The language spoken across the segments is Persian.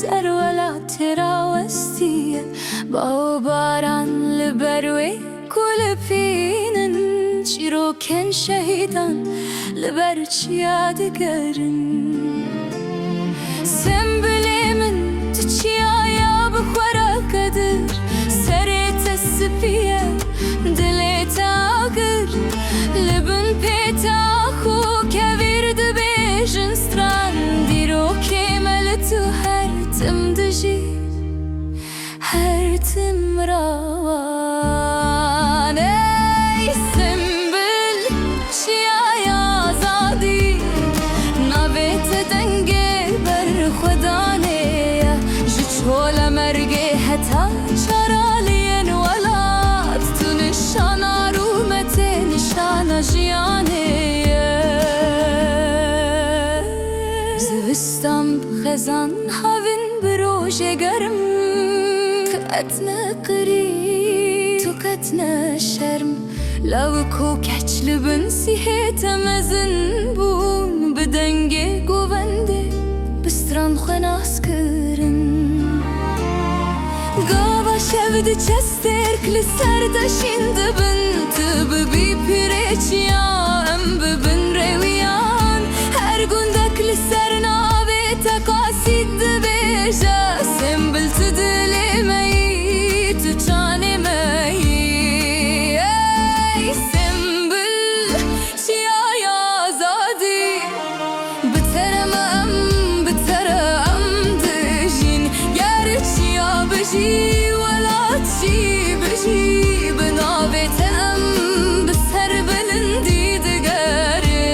سر ولا تراوستي باو باران لبروي كل فينن شيرو كن شهيدان لبرچ يادگرن سنبلي من تچيا يا بخورا قدر سريت السفية دليت آقر لبن بيتا خو كبيرد بيجن ستران ديرو كيملتو هرتم دجي هرتم روان اي سنبل چيا يا زادي نابت دنگي بر خداني جچول مرگي حتا چرالين ولاد تو نشانا رومت نشانا جياني زوستم بخزان هاوين بروجه گرم كأتنا قريب تو كتنا شرم لو كوكچ لبن سيهت مزن بون بدنگي گوونده بستران خناس کرن گاوا شود چسترک لسر داشین دبن تب بی پیرچیا ام ببن رویان هر گندک لسر ناوی تقاسید دبیجا سنبل تدلی می تو چانی می ای سنبل چیا یا زادی بترم دجین گر چیا بجی ولا چی بجی بناویتم بسر بلندی دگره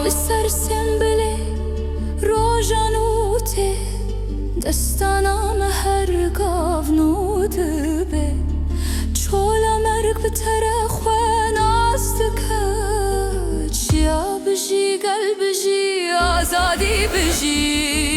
بسر سنبله روژانوته دستانام هر گاونوده به چولا مرگ به ترخوان آستکه چیا بجی گل بجی آزادی بجی